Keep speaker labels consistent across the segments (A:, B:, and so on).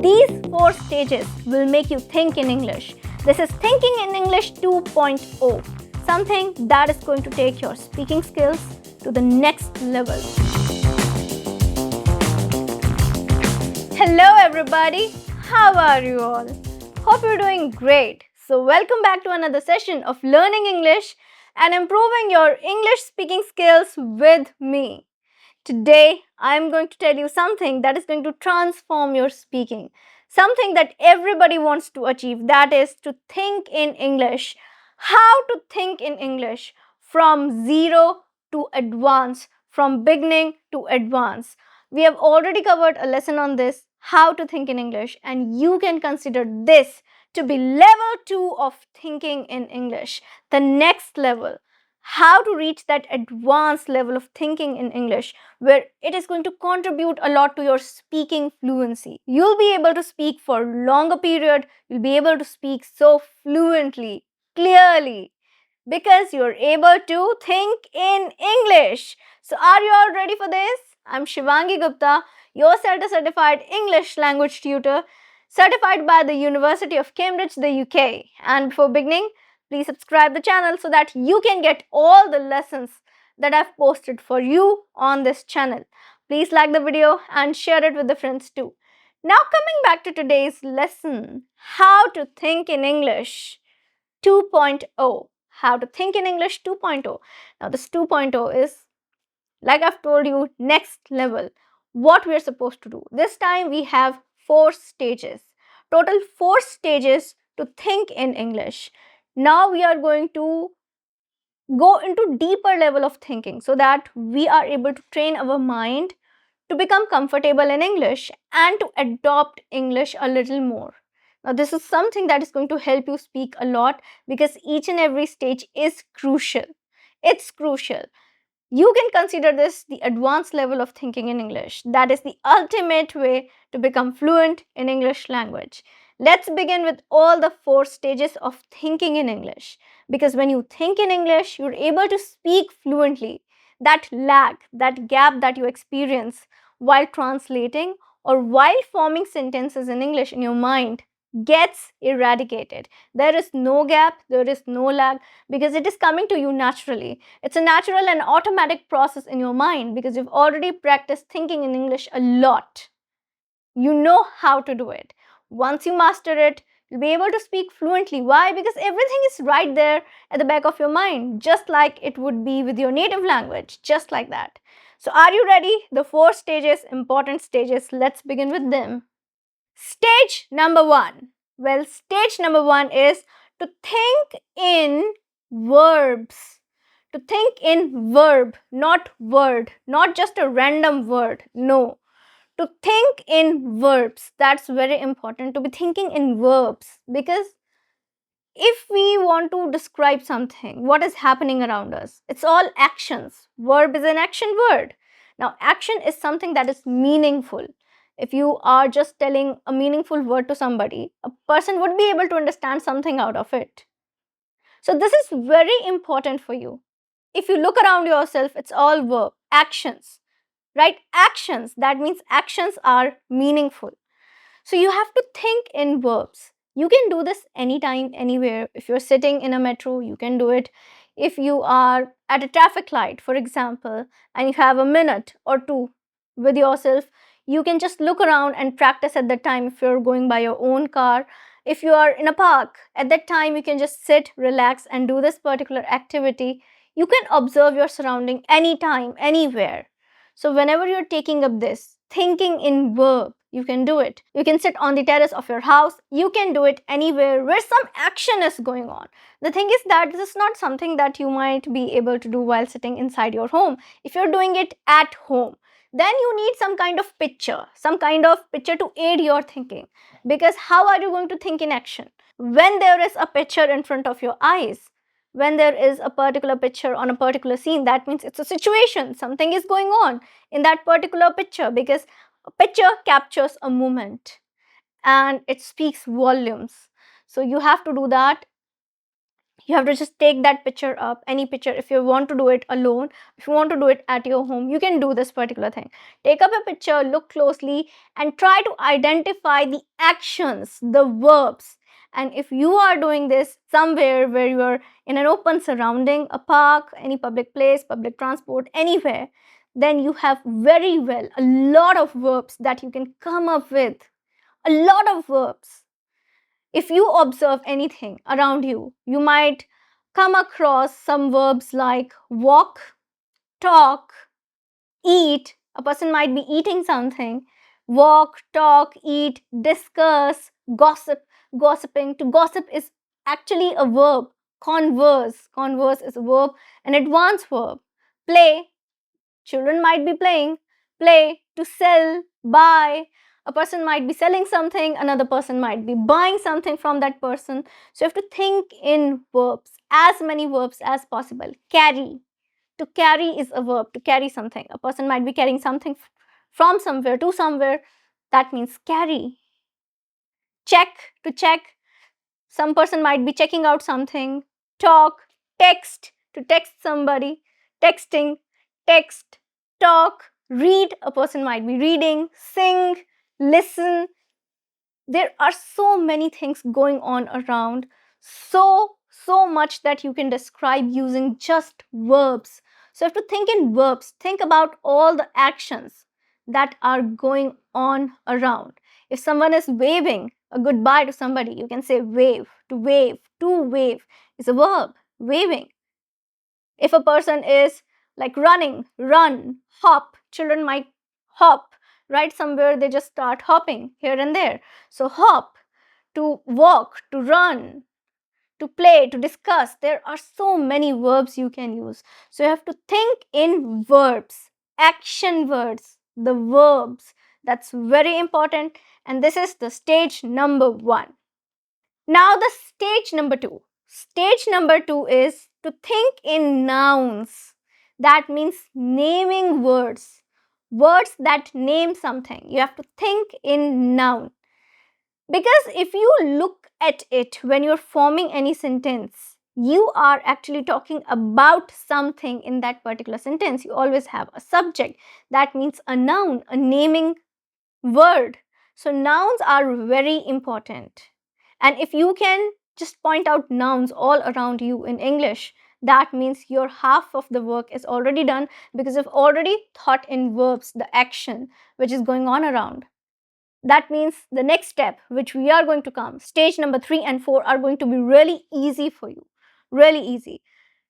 A: These 4 stages will make you think in English. This is Thinking in English 2.0, something that is going to take your speaking skills to the next level. Hello everybody, how are you all? Hope you're doing great. So welcome back to another session of learning English and improving your English speaking skills with me. Today, I am going to tell you something that is going to transform your speaking. Something that everybody wants to achieve, that is to think in English. How to think in English from zero to advance, from beginning to advance. We have already covered a lesson on this, how to think in English, and you can consider this to be level 2 of thinking in English, the next level. How to reach that advanced level of thinking in English where it is going to contribute a lot to your speaking fluency. You'll be able to speak for longer period, you'll be able to speak so fluently, clearly, because you're able to think in English. So are you all ready for this? I'm Shivangi Gupta, your CELTA certified English language tutor, certified by the University of Cambridge, the UK. And before beginning, please subscribe the channel so that you can get all the lessons that I've posted for you on this channel. Please like the video and share it with the friends too. Now coming back to today's lesson, how to think in English 2.0. How to think in English 2.0. Now this 2.0 is, like I've told you, next level. What we're supposed to do. This time we have 4 stages. Total 4 stages to think in English. Now we are going to go into deeper level of thinking so that we are able to train our mind to become comfortable in English and to adopt English a little more. Now this is something that is going to help you speak a lot because each and every stage is crucial. It's crucial. You can consider this the advanced level of thinking in English. That is the ultimate way to become fluent in English language. Let's begin with all the 4 stages of thinking in English. Because when you think in English, you're able to speak fluently. That lag, that gap that you experience while translating or while forming sentences in English in your mind gets eradicated. There is no gap, there is no lag because it is coming to you naturally. It's a natural and automatic process in your mind because you've already practiced thinking in English a lot. You know how to do it. Once you master it, you'll be able to speak fluently. Why? Because everything is right there at the back of your mind, just like it would be with your native language, just like that. So are you ready? The 4 stages, important stages, let's begin with them. Stage number 1. Well, stage number 1 is to think in verbs. To think in verb, not word, not just a random word. No. To think in verbs. That's very important, to be thinking in verbs, because if we want to describe something, what is happening around us, it's all actions. Verb is an action word. Now, action is something that is meaningful. If you are just telling a meaningful word to somebody, a person would be able to understand something out of it. So this is very important for you. If you look around yourself, it's all verb, actions, right? Actions, that means actions are meaningful. So you have to think in verbs. You can do this anytime, anywhere. If you're sitting in a metro, you can do it. If you are at a traffic light, for example, and you have a minute or two with yourself, you can just look around and practice at that time if you're going by your own car. If you are in a park, at that time you can just sit, relax and do this particular activity. You can observe your surrounding anytime, anywhere. So whenever you're taking up this, thinking in verb, you can do it. You can sit on the terrace of your house. You can do it anywhere where some action is going on. The thing is that this is not something that you might be able to do while sitting inside your home. If you're doing it at home, then you need some kind of picture to aid your thinking. Because how are you going to think in action? When there is a picture in front of your eyes, when there is a particular picture on a particular scene, that means it's a situation. Something is going on in that particular picture because a picture captures a moment and it speaks volumes. So you have to do that. You have to just take that picture up, any picture. If you want to do it alone, if you want to do it at your home, you can do this particular thing. Take up a picture, look closely, and try to identify the actions, the verbs. And if you are doing this somewhere where you are in an open surrounding, a park, any public place, public transport, anywhere, then you have very well a lot of verbs that you can come up with. A lot of verbs. If you observe anything around you, you might come across some verbs like walk, talk, eat. A person might be eating something. Walk, talk, eat, discuss, gossip. Gossiping. To gossip is actually a verb. Converse. Converse is a verb, an advanced verb. Play. Children might be playing. Play. To sell, buy. A person might be selling something, another person might be buying something from that person. So you have to think in verbs, as many verbs as possible. Carry. To carry is a verb, to carry something. A person might be carrying something from somewhere to somewhere. That means carry. Check. To check. Some person might be checking out something. Talk. Text. To text somebody. Texting. Text. Talk. Read. A person might be reading. Sing. Listen. There are so many things going on around. So much that you can describe using just verbs. So you have to think in verbs. Think about all the actions that are going on around. If someone is waving a goodbye to somebody, you can say wave. To wave is a verb, waving. If a person is like running, run, hop, children might hop, right? Somewhere they just start hopping here and there. So hop, to walk, to run, to play, to discuss. There are so many verbs you can use. So you have to think in verbs, action words, the verbs. That's very important. And this is the stage number 1. Now the stage number 2. Stage number 2 is to think in nouns. That means naming words. Words that name something. You have to think in noun. Because if you look at it when you're forming any sentence, you are actually talking about something in that particular sentence. You always have a subject. That means a noun, a naming word. So nouns are very important. And if you can just point out nouns all around you in English, that means your half of the work is already done because you've already thought in verbs, the action which is going on around. That means the next step which we are going to come, stage number 3 and 4 are going to be really easy for you. Really easy.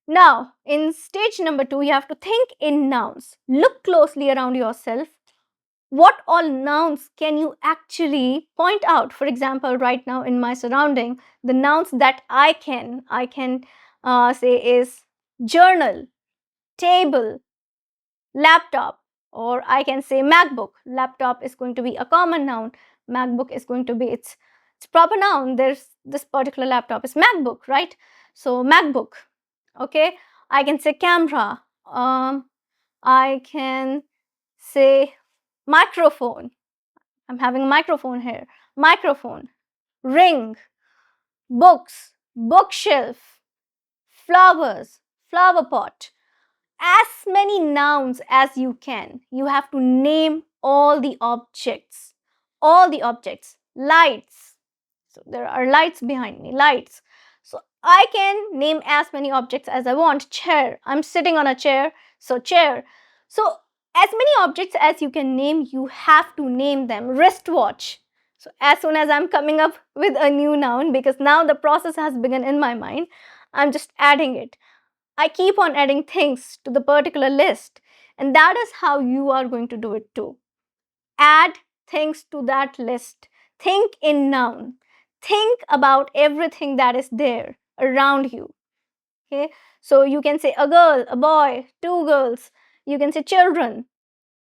A: Now, in stage number 2, you have to think in nouns. Look closely around yourself. What all nouns can you actually point out? For example, right now in my surrounding, the nouns that I can say is journal, table, laptop, or I can say MacBook. Laptop is going to be a common noun. MacBook is going to be its proper noun. There's this particular laptop is MacBook, right? So MacBook. Okay, I can say camera. I can say microphone. I'm having a microphone here. Microphone. Ring. Books. Bookshelf. Flowers. Flower pot. As many nouns as you can. You have to name all the objects. All the objects. Lights. So there are lights behind me. Lights. So I can name as many objects as I want. Chair. I'm sitting on a chair. So chair. So as many objects as you can name, you have to name them. Wristwatch. So as soon as I'm coming up with a new noun, because now the process has begun in my mind, I'm just adding it. I keep on adding things to the particular list, and that is how you are going to do it too. Add things to that list. Think in noun. Think about everything that is there around you. Okay, so you can say a girl, a boy, two girls. You can say children.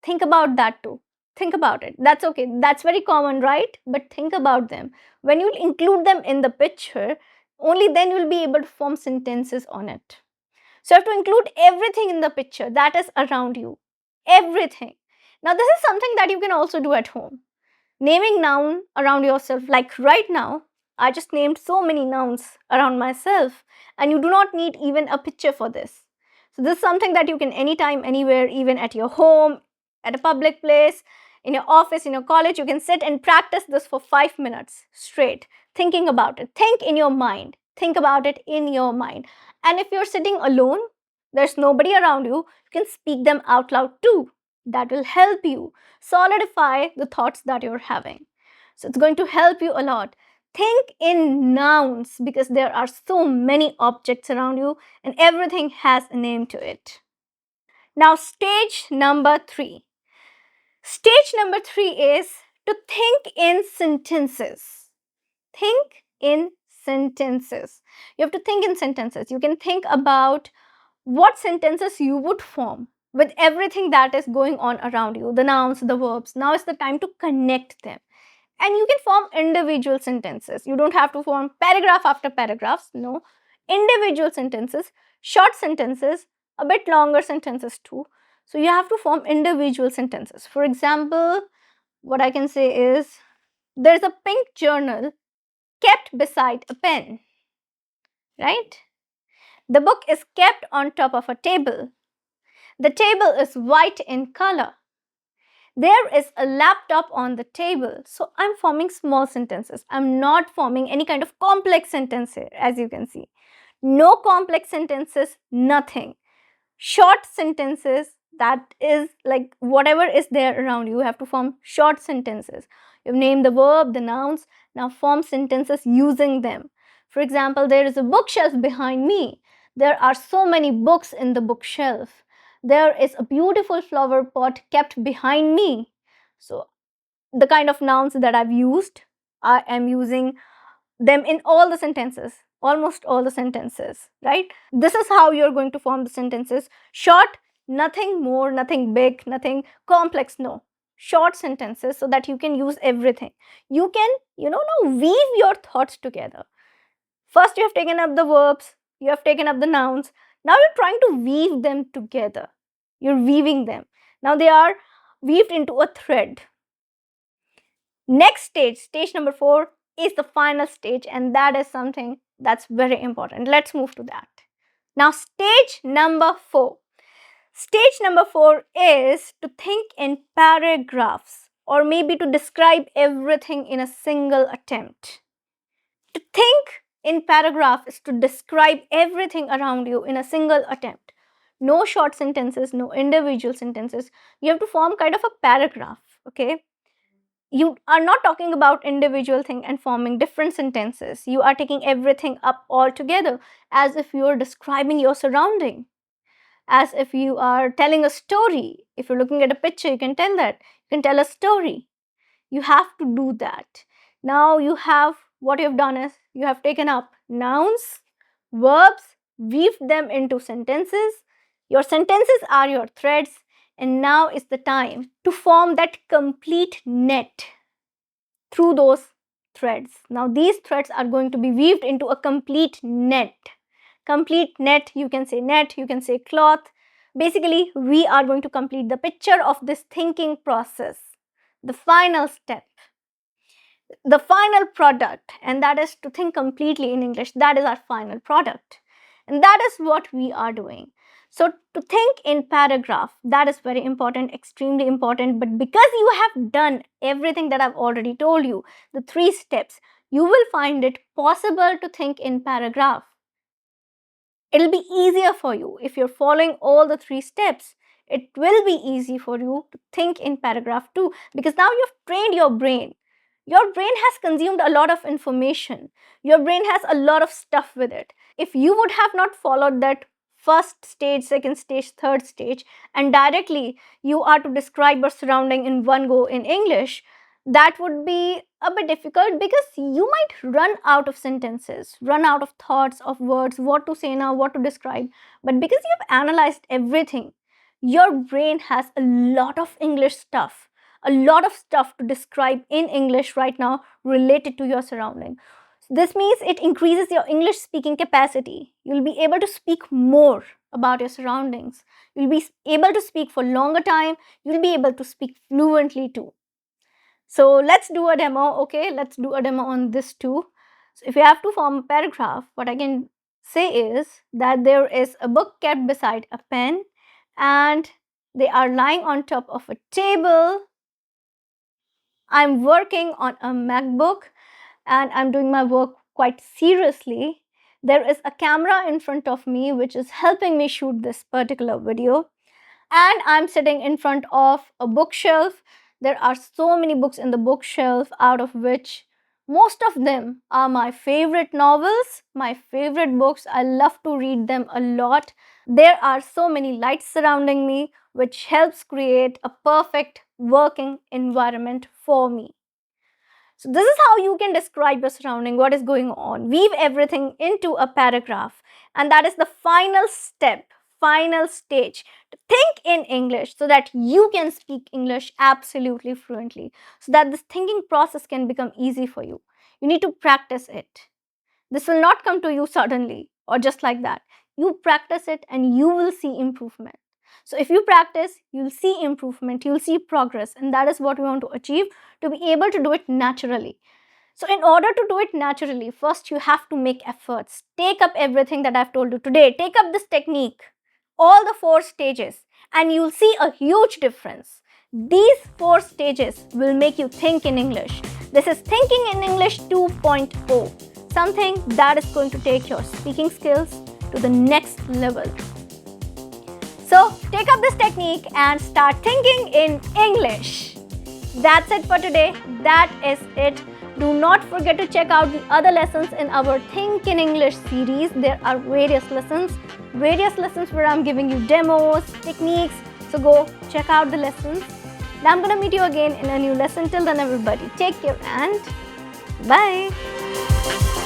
A: Think about that too. Think about it. That's okay. That's very common, right? But think about them. When you include them in the picture, only then you'll be able to form sentences on it. So you have to include everything in the picture that is around you. Everything. Now this is something that you can also do at home. Naming noun around yourself. Like right now, I just named so many nouns around myself, and you do not need even a picture for this. So this is something that you can anytime, anywhere, even at your home, at a public place, in your office, in your college, you can sit and practice this for 5 minutes straight, thinking about it. Think in your mind. Think about it in your mind. And if you're sitting alone, there's nobody around you, you can speak them out loud too. That will help you solidify the thoughts that you're having. So it's going to help you a lot. Think in nouns because there are so many objects around you and everything has a name to it. Now, stage number 3. Stage number 3 is to think in sentences. Think in sentences. You have to think in sentences. You can think about what sentences you would form with everything that is going on around you, the nouns, the verbs. Now is the time to connect them. And you can form individual sentences. You don't have to form paragraph after paragraphs. No. Individual sentences, short sentences, a bit longer sentences too. So you have to form individual sentences. For example, what I can say is, there's a pink journal kept beside a pen, right? The book is kept on top of a table. The table is white in color. There is a laptop on the table. So I'm forming small sentences. I'm not forming any kind of complex sentence here, as you can see. No complex sentences, nothing. Short sentences, that is like whatever is there around you, you have to form short sentences. You've named the verb, the nouns, now form sentences using them. For example, there is a bookshelf behind me. There are so many books in the bookshelf. There is a beautiful flower pot kept behind me. So the kind of nouns that I've used, I am using them in all the sentences, almost all the sentences, right? This is how you're going to form the sentences. Short, nothing more, nothing big, nothing complex, no. Short sentences so that you can use everything. You can, now weave your thoughts together. First, you have taken up the verbs, you have taken up the nouns. Now you're trying to weave them together. You're weaving them. Now they are weaved into a thread. Next stage, stage number 4, is the final stage, and that is something that's very important. Let's move to that. Now, stage number 4. Stage number 4 is to think in paragraphs, or maybe to describe everything in a single attempt. To think in paragraph is to describe everything around you in a single attempt. No short sentences, no individual sentences. You have to form kind of a paragraph, okay? You are not talking about individual thing and forming different sentences. You are taking everything up all together as if you are describing your surrounding, as if you are telling a story. If you're looking at a picture, you can tell that. You can tell a story. You have to do that. Now what you have done is you have taken up nouns, verbs, weaved them into sentences. Your sentences are your threads, and now is the time to form that complete net through those threads. Now these threads are going to be weaved into a complete net. Complete net, you can say net, you can say cloth. Basically, we are going to complete the picture of this thinking process. The final step, the final product, and that is to think completely in English. That is our final product. And that is what we are doing. So to think in paragraph, that is very important, extremely important. But because you have done everything that I've already told you, the 3 steps, you will find it possible to think in paragraph. It'll be easier for you if you're following all the 3 steps. It will be easy for you to think in paragraph too, because now you've trained your brain. Your brain has consumed a lot of information. Your brain has a lot of stuff with it. If you would have not followed that first stage, second stage, third stage, and directly you are to describe your surrounding in one go in English, that would be a bit difficult because you might run out of sentences, run out of thoughts, of words, what to say now, what to describe. But because you have analyzed everything, your brain has a lot of English stuff, a lot of stuff to describe in English right now related to your surrounding. This means it increases your English speaking capacity. You'll be able to speak more about your surroundings. You'll be able to speak for longer time. You'll be able to speak fluently too. So let's do a demo, okay? Let's do a demo on this too. So if you have to form a paragraph, what I can say is that there is a book kept beside a pen and they are lying on top of a table. I'm working on a MacBook and I'm doing my work quite seriously. There is a camera in front of me which is helping me shoot this particular video, and I'm sitting in front of a bookshelf. There are so many books in the bookshelf, out of which most of them are my favorite novels, my favorite books. I love to read them a lot. There are so many lights surrounding me, which helps create a perfect working environment for me. So this is how you can describe your surrounding, what is going on. Weave everything into a paragraph, and that is the final step, final stage to think in English so that you can speak English absolutely fluently, so that this thinking process can become easy for you. You need to practice it. This will not come to you suddenly or just like that. You practice it and you will see improvement. So if you practice, you'll see improvement, you'll see progress, and that is what we want to achieve, to be able to do it naturally. So in order to do it naturally, first you have to make efforts. Take up everything that I've told you today. Take up this technique, all the 4 stages, and you'll see a huge difference. These 4 stages will make you think in English. This is Thinking in English 2.0, something that is going to take your speaking skills to the next level. So take up this technique and start thinking in English. That's it for today. That is it. Do not forget to check out the other lessons in our Think in English series. There are various lessons where I'm giving you demos, techniques. So go check out the lessons. Now I'm going to meet you again in a new lesson. Till then, everybody, take care and bye.